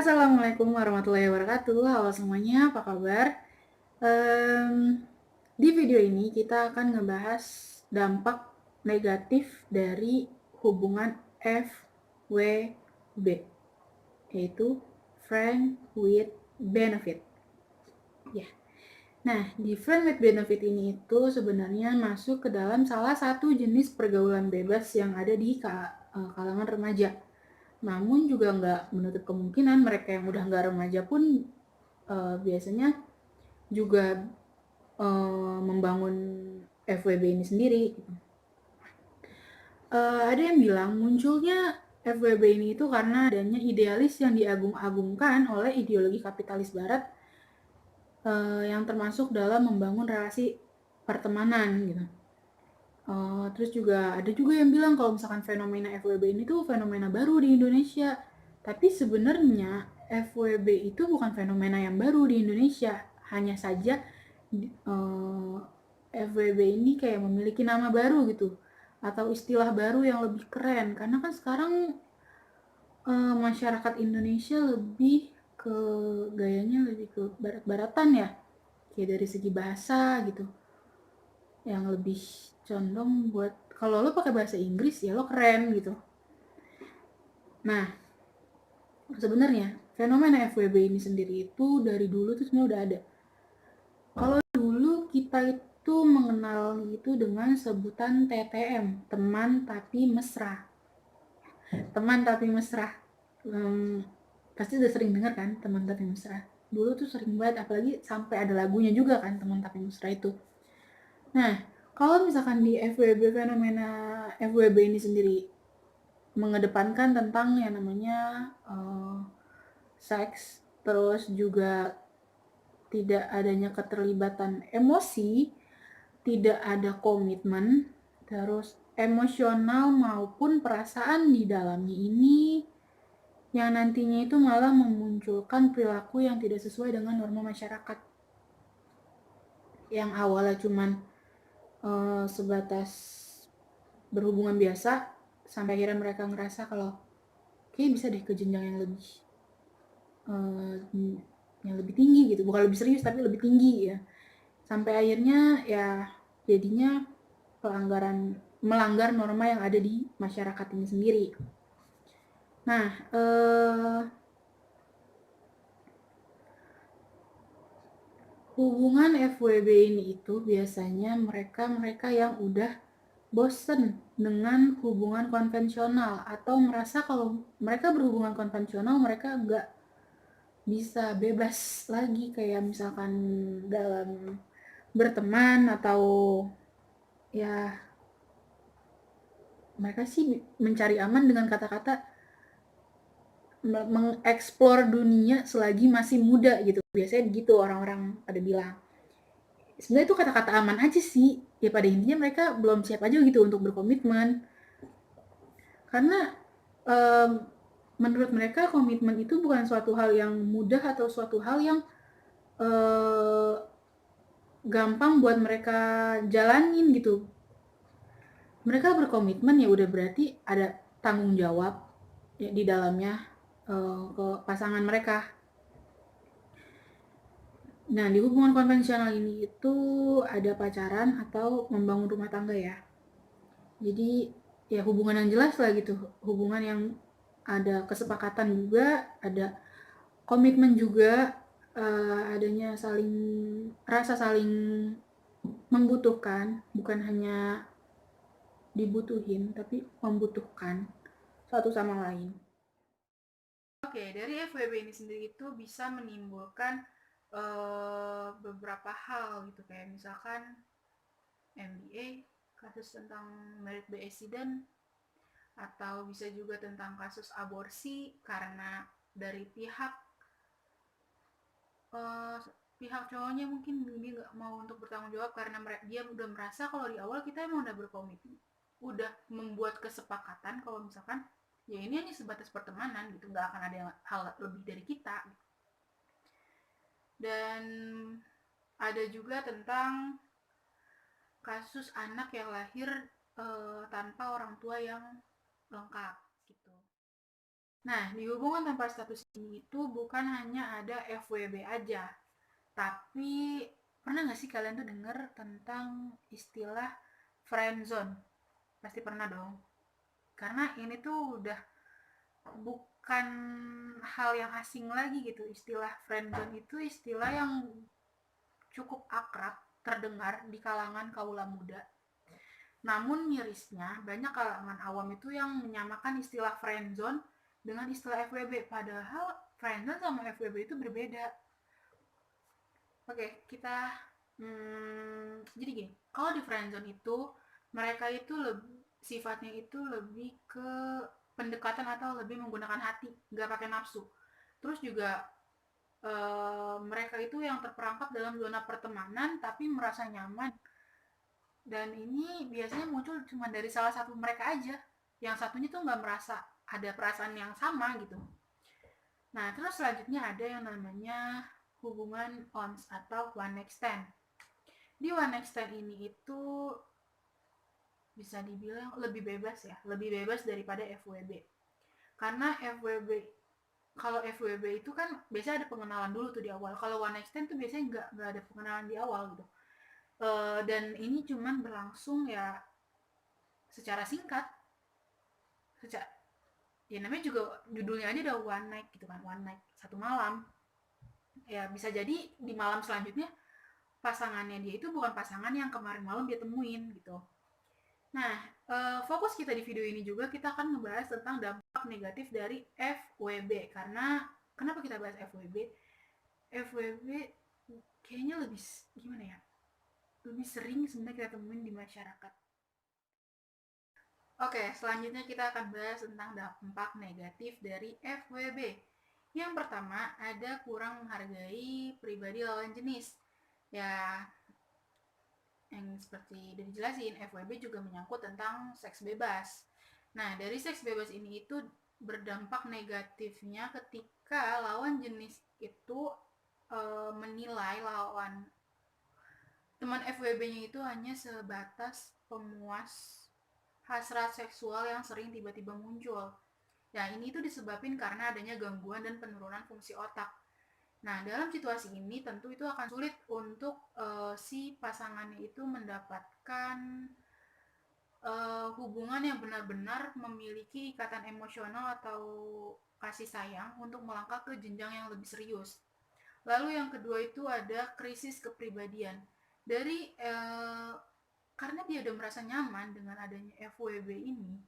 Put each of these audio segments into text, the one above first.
Assalamualaikum warahmatullahi wabarakatuh. Halo semuanya, apa kabar? Di video ini kita akan ngebahas dampak negatif dari hubungan FWB, yaitu Friend with Benefit. Ya. Nah, di Friend with Benefit ini itu sebenarnya masuk ke dalam salah satu jenis pergaulan bebas yang ada di kalangan remaja. Namun juga nggak menutup kemungkinan mereka yang udah nggak remaja pun biasanya juga membangun FWB ini sendiri. Ada yang bilang munculnya FWB ini itu karena adanya idealis yang diagung-agungkan oleh ideologi kapitalis barat yang termasuk dalam membangun relasi pertemanan gitu. Terus juga ada juga yang bilang kalau misalkan fenomena FWB ini tuh fenomena baru di Indonesia. Tapi sebenarnya FWB itu bukan fenomena yang baru di Indonesia. Hanya saja FWB ini kayak memiliki nama baru gitu. Atau istilah baru yang lebih keren. Karena kan sekarang masyarakat Indonesia lebih ke gayanya lebih ke barat-baratan ya. Kayak dari segi bahasa gitu. Yang lebih condong buat kalau lo pakai bahasa Inggris ya lo keren gitu. Nah, sebenarnya fenomena FWB ini sendiri itu dari dulu tuh sebenarnya udah ada. Kalau dulu kita itu mengenal itu dengan sebutan TTM, teman tapi mesra. Teman tapi mesra. Pasti udah sering dengar kan teman tapi mesra. Dulu tuh sering banget, apalagi sampai ada lagunya juga kan teman tapi mesra itu. Nah, kalau misalkan di FWB, fenomena FWB ini sendiri mengedepankan tentang yang namanya seks, terus juga tidak adanya keterlibatan emosi, tidak ada komitmen, terus emosional maupun perasaan di dalamnya ini yang nantinya itu malah memunculkan perilaku yang tidak sesuai dengan norma masyarakat. Yang awalnya cuman sebatas berhubungan biasa, sampai akhirnya mereka ngerasa kalau kayak bisa deh ke jenjang yang lebih tinggi gitu, bukan lebih serius tapi lebih tinggi ya, sampai akhirnya ya jadinya melanggar norma yang ada di masyarakat ini sendiri. Nah, hubungan FWB ini itu biasanya mereka yang udah bosen dengan hubungan konvensional atau merasa kalau mereka berhubungan konvensional mereka nggak bisa bebas lagi, kayak misalkan dalam berteman atau ya mereka sih mencari aman dengan kata-kata mengeksplor dunia selagi masih muda gitu. Biasanya begitu orang-orang pada bilang. Sebenarnya itu kata-kata aman aja sih. Ya pada intinya mereka belum siap aja gitu untuk berkomitmen. Karena um, menurut mereka komitmen itu bukan suatu hal yang mudah atau suatu hal yang gampang buat mereka jalanin gitu. Mereka berkomitmen ya udah berarti ada tanggung jawab ya di dalamnya ke pasangan mereka. Nah, di hubungan konvensional ini itu ada pacaran atau membangun rumah tangga ya. Jadi ya hubungan yang jelas lah gitu, hubungan yang ada kesepakatan juga, ada komitmen juga, adanya rasa saling membutuhkan, bukan hanya dibutuhin tapi membutuhkan satu sama lain. Oke, dari FWB ini sendiri itu bisa menimbulkan beberapa hal gitu, kayak misalkan MBA, kasus tentang merit by accident, atau bisa juga tentang kasus aborsi karena dari pihak cowoknya mungkin dia nggak mau untuk bertanggung jawab karena dia udah merasa kalau di awal kita emang udah berkomitmen, udah membuat kesepakatan kalau misalkan ya ini hanya sebatas pertemanan gitu, nggak akan ada hal lebih dari kita. Dan ada juga tentang kasus anak yang lahir tanpa orang tua yang lengkap gitu. Nah, di hubungan tanpa status ini itu bukan hanya ada FWB aja, tapi pernah nggak sih kalian tuh denger tentang istilah friendzone? Pasti pernah dong. Karena ini tuh udah bukan hal yang asing lagi gitu. Istilah friendzone itu istilah yang cukup akrab terdengar di kalangan kaula muda. Namun mirisnya, banyak kalangan awam itu yang menyamakan istilah friendzone dengan istilah FWB. Padahal friendzone sama FWB itu berbeda. Oke, kita jadi gini, kalau di friendzone itu mereka itu sifatnya itu lebih ke pendekatan atau lebih menggunakan hati, nggak pakai nafsu. Terus juga mereka itu yang terperangkap dalam zona pertemanan tapi merasa nyaman, dan ini biasanya muncul cuma dari salah satu mereka aja, yang satunya tuh nggak merasa ada perasaan yang sama gitu. Nah, terus selanjutnya ada yang namanya hubungan ons atau one night stand. Di one night stand ini itu bisa dibilang lebih bebas ya, lebih bebas daripada FWB. Karena FWB, kalau FWB itu kan biasanya ada pengenalan dulu tuh di awal. Kalau one night stand tuh biasanya nggak ada pengenalan di awal gitu. Dan ini cuman berlangsung ya secara singkat, secara, ya namanya juga judulnya aja udah one night gitu kan, one night, satu malam. Ya bisa jadi di malam selanjutnya pasangannya dia itu bukan pasangan yang kemarin malam dia temuin gitu. Nah, fokus kita di video ini juga kita akan ngebahas tentang dampak negatif dari FWB. Karena kenapa kita bahas FWB? FWB kayaknya lebih gimana ya? Lebih sering sebenarnya kita temuin di masyarakat. Oke, selanjutnya kita akan bahas tentang dampak negatif dari FWB. Yang pertama, ada kurang menghargai pribadi lawan jenis. Ya, yang seperti udah dijelasin, FWB juga menyangkut tentang seks bebas. Nah, dari seks bebas ini itu berdampak negatifnya ketika lawan jenis itu menilai lawan teman FWB-nya itu hanya sebatas pemuas hasrat seksual yang sering tiba-tiba muncul. Nah, ini itu disebabkan karena adanya gangguan dan penurunan fungsi otak. Nah, dalam situasi ini tentu itu akan sulit untuk si pasangannya itu mendapatkan hubungan yang benar-benar memiliki ikatan emosional atau kasih sayang untuk melangkah ke jenjang yang lebih serius. Lalu yang kedua itu ada krisis kepribadian. Dari karena dia udah merasa nyaman dengan adanya FWB ini,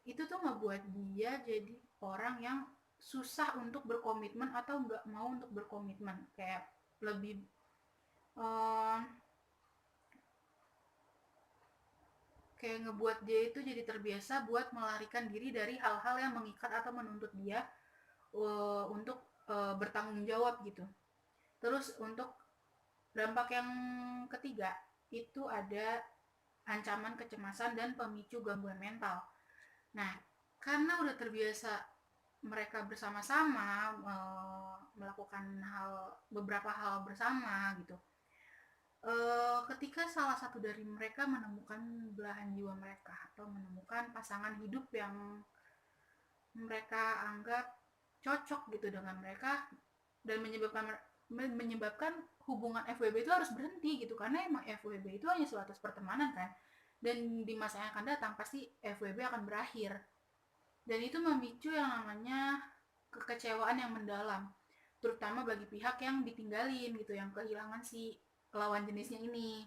itu tuh ngebuat dia jadi orang yang susah untuk berkomitmen atau nggak mau untuk berkomitmen, kayak lebih uh, kayak ngebuat dia itu jadi terbiasa buat melarikan diri dari hal-hal yang mengikat atau menuntut dia untuk bertanggung jawab gitu. Terus untuk dampak yang ketiga itu ada ancaman kecemasan dan pemicu gangguan mental. Nah, karena udah terbiasa mereka bersama-sama melakukan beberapa hal bersama gitu. Ketika salah satu dari mereka menemukan belahan jiwa mereka atau menemukan pasangan hidup yang mereka anggap cocok gitu dengan mereka, dan menyebabkan hubungan FWB itu harus berhenti gitu, karena emang FWB itu hanya sebatas pertemanan kan, dan di masa yang akan datang pasti FWB akan berakhir, dan itu memicu yang namanya kekecewaan yang mendalam, terutama bagi pihak yang ditinggalin gitu, yang kehilangan si lawan jenisnya ini.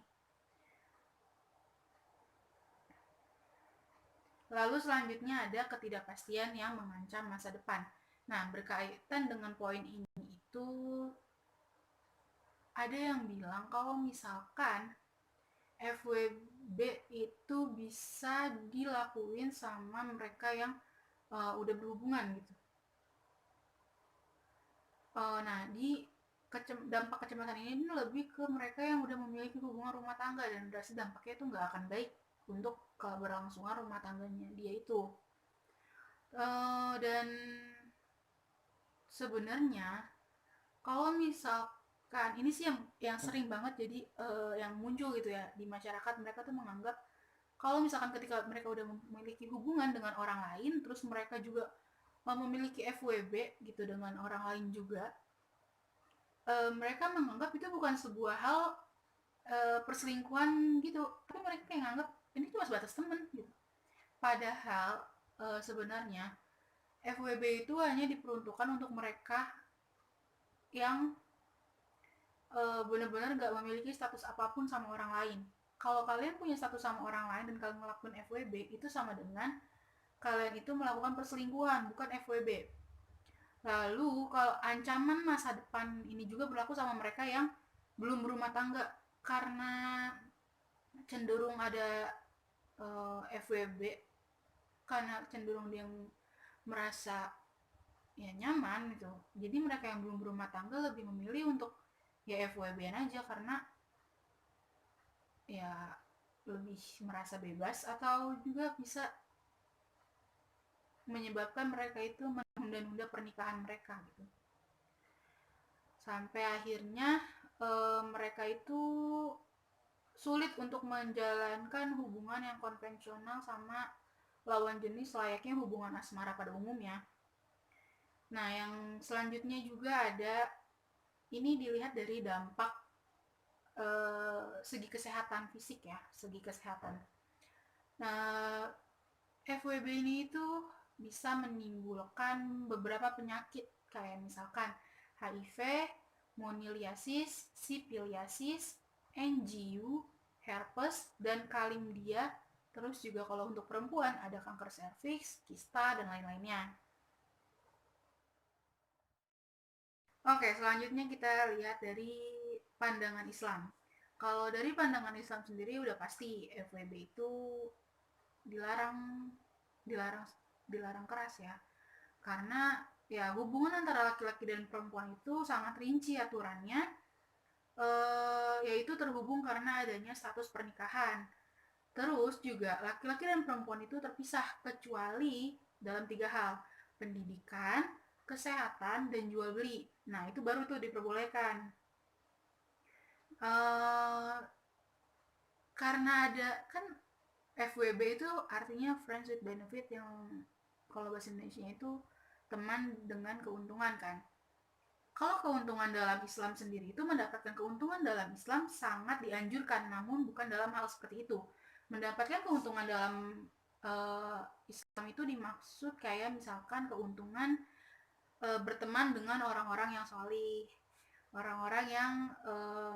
Lalu selanjutnya ada ketidakpastian yang mengancam masa depan. Nah, berkaitan dengan poin ini itu ada yang bilang kalau misalkan FWB itu bisa dilakuin sama mereka yang udah berhubungan gitu. Nah, di dampak kecemasan ini lebih ke mereka yang udah memiliki hubungan rumah tangga, dan berarti dampaknya itu nggak akan baik untuk keberlangsungan rumah tangganya dia itu. Dan sebenarnya kalau misalkan ini sih yang sering banget jadi yang muncul gitu ya di masyarakat, mereka tuh menganggap kalau misalkan ketika mereka udah memiliki hubungan dengan orang lain terus mereka juga memiliki FWB gitu dengan orang lain juga, mereka menganggap itu bukan sebuah hal perselingkuhan gitu, tapi mereka kayak nganggap ini cuma sebatas temen gitu. Padahal sebenarnya FWB itu hanya diperuntukkan untuk mereka yang benar-benar nggak memiliki status apapun sama orang lain. Kalau kalian punya status sama orang lain dan kalian ngelakuin FWB, itu sama dengan kalian itu melakukan perselingkuhan, bukan FWB. Lalu kalau ancaman masa depan ini juga berlaku sama mereka yang belum berumah tangga, karena cenderung ada FWB, karena cenderung dia merasa ya nyaman gitu. Jadi mereka yang belum berumah tangga lebih memilih untuk ya FWB-an aja karena ya lebih merasa bebas, atau juga bisa menyebabkan mereka itu menunda-nunda pernikahan mereka gitu. Sampai akhirnya mereka itu sulit untuk menjalankan hubungan yang konvensional sama lawan jenis layaknya hubungan asmara pada umumnya. Nah, yang selanjutnya juga ada, ini dilihat dari dampak segi kesehatan fisik ya, segi kesehatan. Nah, FWB ini itu bisa menimbulkan beberapa penyakit kayak misalkan HIV, moniliasis, sipiliasis, NGU, herpes, dan kalimdia. Terus juga kalau untuk perempuan ada kanker serviks, kista, dan lain-lainnya. Oke, selanjutnya kita lihat dari pandangan Islam. Kalau dari pandangan Islam sendiri udah pasti FWB itu dilarang, dilarang, dilarang keras ya. Karena ya hubungan antara laki-laki dan perempuan itu sangat rinci aturannya, yaitu terhubung karena adanya status pernikahan. Terus juga laki-laki dan perempuan itu terpisah kecuali dalam 3 hal: pendidikan, kesehatan, dan jual beli. Nah, itu baru tuh diperbolehkan. Uh, karena ada kan FWB itu artinya friends with benefit, yang kalau bahasa Indonesia itu teman dengan keuntungan kan. Kalau keuntungan dalam Islam sendiri itu, mendapatkan keuntungan dalam Islam sangat dianjurkan, namun bukan dalam hal seperti itu. Mendapatkan keuntungan dalam Islam itu dimaksud kayak misalkan keuntungan berteman dengan orang-orang yang solih, orang-orang yang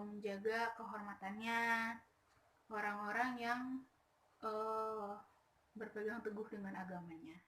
menjaga kehormatannya, orang-orang yang berpegang teguh dengan agamanya.